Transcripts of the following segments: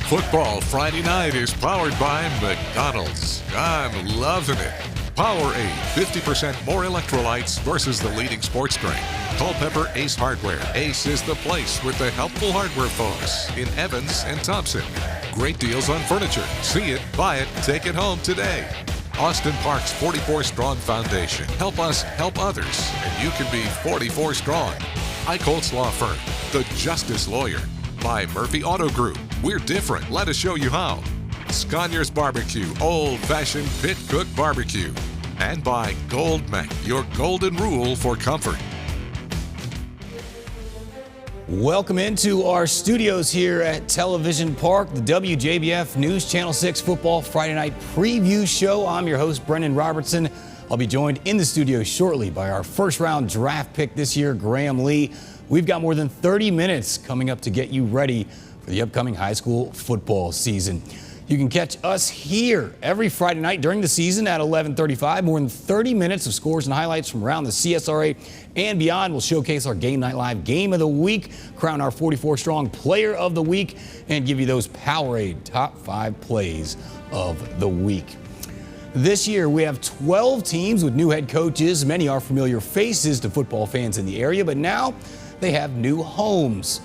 Football Friday night is powered by McDonald's. I'm loving it. Powerade, 50% more electrolytes versus the leading sports drink. Culpeper Ace Hardware. Ace is the place with the helpful hardware folks in Evans and Thompson. Great deals on furniture. See it, buy it, take it home today. Austin Park's 44 Strong Foundation. Help us help others, and you can be 44 strong. Eichholtz Law Firm, the Justice Lawyer. By Murphy Auto Group. We're different. Let us show you how. Sconiers Barbecue, old-fashioned pit-cook barbecue. And by Goldmec, your golden rule for comfort. Welcome into our studios here at Television Park, the WJBF News Channel 6 Football Friday Night Preview Show. I'm your host, Brendan Robertson. I'll be joined in the studio shortly by our first-round draft pick this year, Graham Lee. We've got more than 30 minutes coming up to get you ready for the upcoming high school football season. You can catch us here every Friday night during the season at 11:35. More than 30 minutes of scores and highlights from around the CSRA and beyond. We'll showcase our Game Night Live Game of the Week, crown our 44 Strong Player of the Week, and give you those Powerade Top 5 Plays of the Week. This year, we have 12 teams with new head coaches. Many are familiar faces to football fans in the area, but now they have new homes.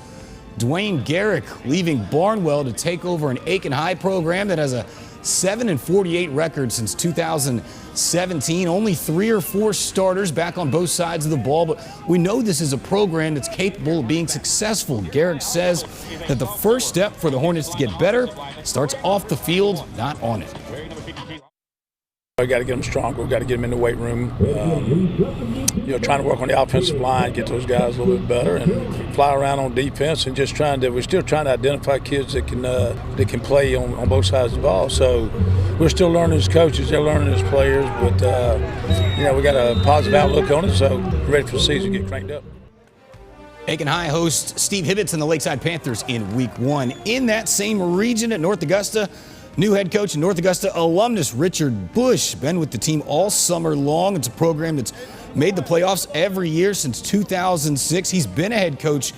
Dwayne Garrick leaving Barnwell to take over an Aiken High program that has a 7-48 record since 2017. Only 3 or 4 starters back on both sides of the ball, but we know this is a program that's capable of being successful. Garrick says that the first step for the Hornets to get better starts off the field, not on it. We got to get them stronger. We got to get them in the weight room. Trying to work on the offensive line, get those guys a little bit better, and fly around on defense, and just we're still trying to identify kids that can play on both sides of the ball. So we're still learning as coaches, they're learning as players, but we got a positive outlook on it. So we're ready for the season to get cranked up. Aiken High hosts Steve Hibbets and the Lakeside Panthers in Week 1. In that same region at North Augusta, new head coach and North Augusta alumnus Richard Bush, been with the team all summer long. It's a program that's made the playoffs every year since 2006. He's been a head coach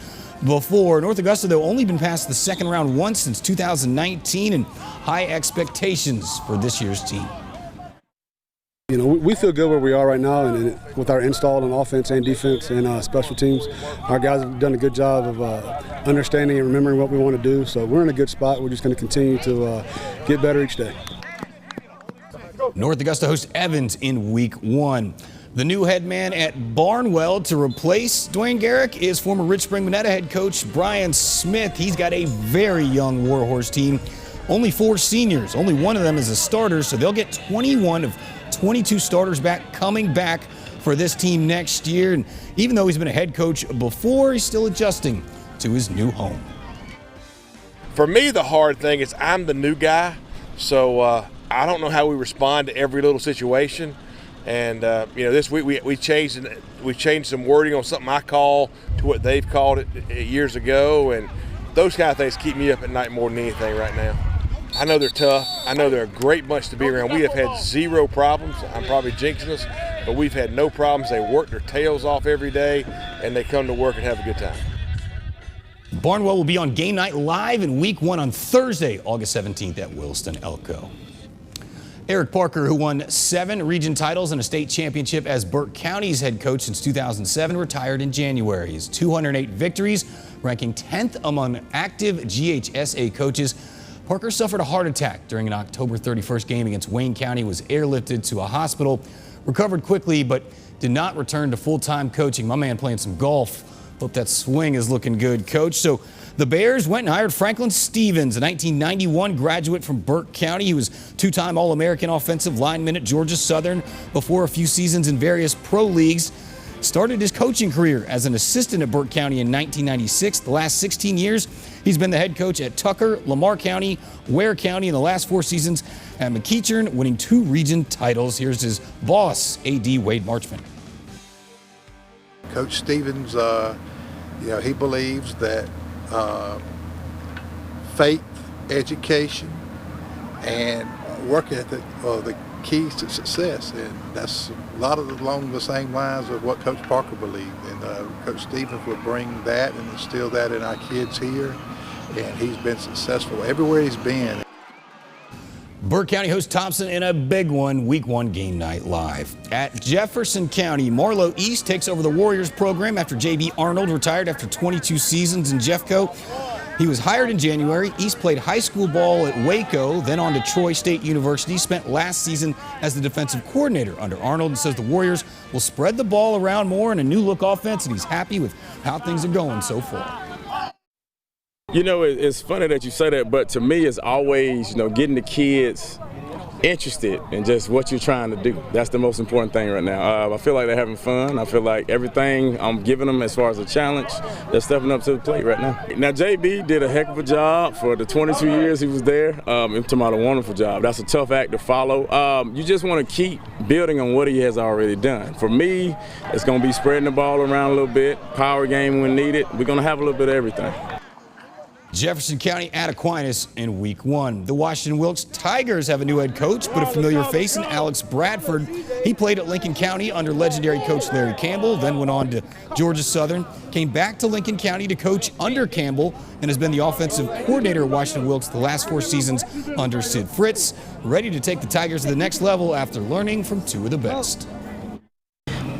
before. North Augusta, though, only been past the second round once since 2019, and high expectations for this year's team. We feel good where we are right now, and with our install on offense and defense and special teams. Our guys have done a good job of understanding and remembering what we want to do. So we're in a good spot. We're just going to continue to get better each day. North Augusta hosts Evans in Week 1. The new head man at Barnwell to replace Dwayne Garrick is former Rich Spring Minetta head coach Brian Smith. He's got a very young Warhorse team. Only 4 seniors. Only one of them is a starter, so they'll get 21 of 22 starters coming back for this team next year. And even though he's been a head coach before, he's still adjusting to his new home. For me, the hard thing is I'm the new guy, so I don't know how we respond to every little situation. And this week we changed some wording on something I call to what they've called it years ago, and those kind of things keep me up at night more than anything right now. I know they're tough. I know they're a great bunch to be around. We have had 0 problems. I'm probably jinxing us, but we've had no problems. They work their tails off every day, and they come to work and have a good time. Barnwell will be on Game Night Live in Week 1 on Thursday, August 17th at Williston Elko. Eric Parker, who won 7 region titles and a state championship as Burke County's head coach since 2007, retired in January. His 208 victories, ranking 10th among active GHSA coaches. Parker suffered a heart attack during an October 31st game against Wayne County, was airlifted to a hospital, recovered quickly, but did not return to full-time coaching. My man playing some golf. Hope that swing is looking good, Coach. So the Bears went and hired Franklin Stevens, a 1991 graduate from Burke County. He was 2-time All-American offensive lineman at Georgia Southern before a few seasons in various pro leagues. Started his coaching career as an assistant at Burke County in 1996. The last 16 years, he's been the head coach at Tucker, Lamar County, Ware County in the last 4 seasons at McEachern, winning 2 region titles. Here's his boss, A.D. Wade Marchman. Coach Stevens, he believes that faith, education, and work ethic are the keys to success, and that's a lot of along the same lines of what Coach Parker believed. And Coach Stevens will bring that and instill that in our kids here. and he's been successful everywhere he's been. Burke County hosts Thompson in a big one, Week 1 game night live. At Jefferson County, Marlowe East takes over the Warriors program after J.B. Arnold retired after 22 seasons in Jeffco. He was hired in January. East played high school ball at Waco, then on to Troy State University. Spent last season as the defensive coordinator under Arnold, and says the Warriors will spread the ball around more in a new look offense, and he's happy with how things are going so far. You know, it's funny that you say that, but to me it's always, you know, getting the kids interested in just what you're trying to do. That's the most important thing right now. I feel like they're having fun. I feel like everything I'm giving them as far as a challenge, they're stepping up to the plate right now. Now, JB did a heck of a job for the 22 years he was there. I'm talking about a wonderful job. That's a tough act to follow. You just want to keep building on what he has already done. For me, it's going to be spreading the ball around a little bit, power game when needed. We're going to have a little bit of everything. Jefferson County at Aquinas in Week 1. The Washington Wilkes Tigers have a new head coach, but a familiar face in Alex Bradford. He played at Lincoln County under legendary coach Larry Campbell, then went on to Georgia Southern, came back to Lincoln County to coach under Campbell, and has been the offensive coordinator at Washington Wilkes the last 4 seasons under Sid Fritz. Ready to take the Tigers to the next level after learning from 2 of the best.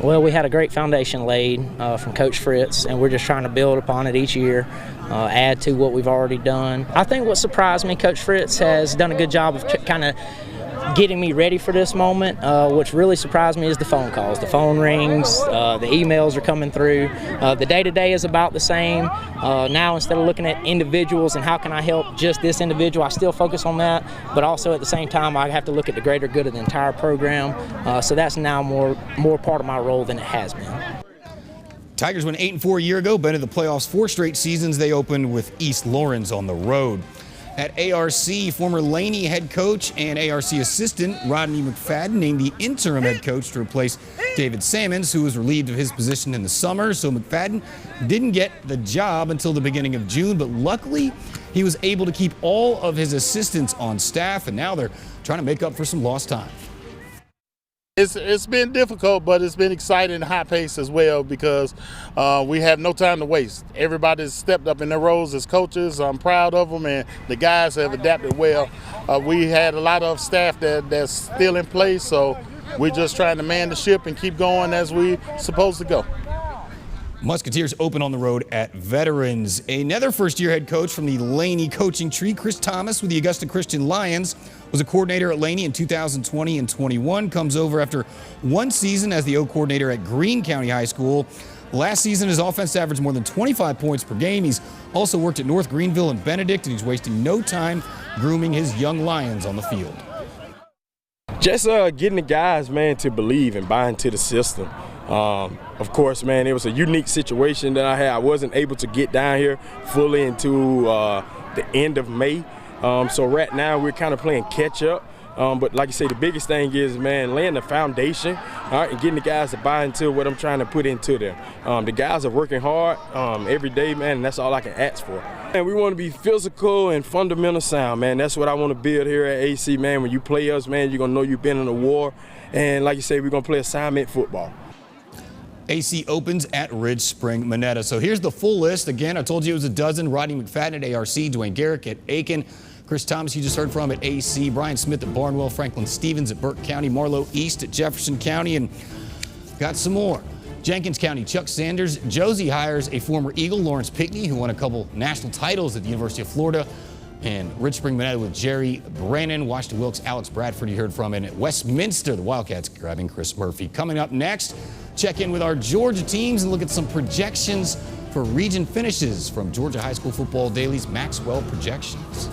Well, we had a great foundation laid from Coach Fritz, and we're just trying to build upon it each year, add to what we've already done. I think what surprised me, Coach Fritz has done a good job of kind of getting me ready for this moment. What's really surprised me is the phone calls. The phone rings, the emails are coming through. The day-to-day is about the same. Now, instead of looking at individuals and how can I help just this individual, I still focus on that, but also at the same time I have to look at the greater good of the entire program. So that's now more part of my role than it has been. Tigers went 8-4 a year ago, been to the playoffs 4 straight seasons. They opened with East Lawrence on the road. At ARC, former Laney head coach and ARC assistant Rodney McFadden named the interim head coach to replace David Sammons, who was relieved of his position in the summer. So McFadden didn't get the job until the beginning of June, but luckily he was able to keep all of his assistants on staff, and now they're trying to make up for some lost time. It's been difficult, but it's been exciting and high pace as well because we have no time to waste. Everybody's stepped up in their roles as coaches. I'm proud of them, and the guys have adapted well. We had a lot of staff that's still in place, so we're just trying to man the ship and keep going as we're supposed to go. Musketeers open on the road at Veterans. Another first-year head coach from the Laney coaching tree, Chris Thomas with the Augusta Christian Lions, was a coordinator at Laney in 2020 and 21, comes over after 1 season as the O coordinator at Greene County High School. Last season, his offense averaged more than 25 points per game. He's also worked at North Greenville and Benedict, and he's wasting no time grooming his young Lions on the field. Just getting the guys, man, to believe and buy into the system. Of course, man, it was a unique situation that I had. I wasn't able to get down here fully until the end of May. So right now we're kind of playing catch up. But like you say, the biggest thing is, man, laying the foundation, all right, and getting the guys to buy into what I'm trying to put into them. The guys are working hard every day, man, and that's all I can ask for. And we want to be physical and fundamental sound, man. That's what I want to build here at AC, man. When you play us, man, you're going to know you've been in a war. And like you say, we're going to play assignment football. AC opens at Ridge Spring Monetta. So here's the full list. Again, I told you it was a dozen. Rodney McFadden at ARC, Dwayne Garrick at Aiken, Chris Thomas you just heard from at AC, Brian Smith at Barnwell, Franklin Stevens at Burke County, Marlowe East at Jefferson County, and got some more. Jenkins County, Chuck Sanders. Josie hires a former Eagle, Lawrence Pickney, who won a couple national titles at the University of Florida. And Ridge Spring Monetta with Jerry Brannon. Washington Wilkes, Alex Bradford you heard from. And at Westminster, the Wildcats grabbing Chris Murphy. Coming up next, check in with our Georgia teams and look at some projections for region finishes from Georgia High School Football Daily's Maxwell Projections.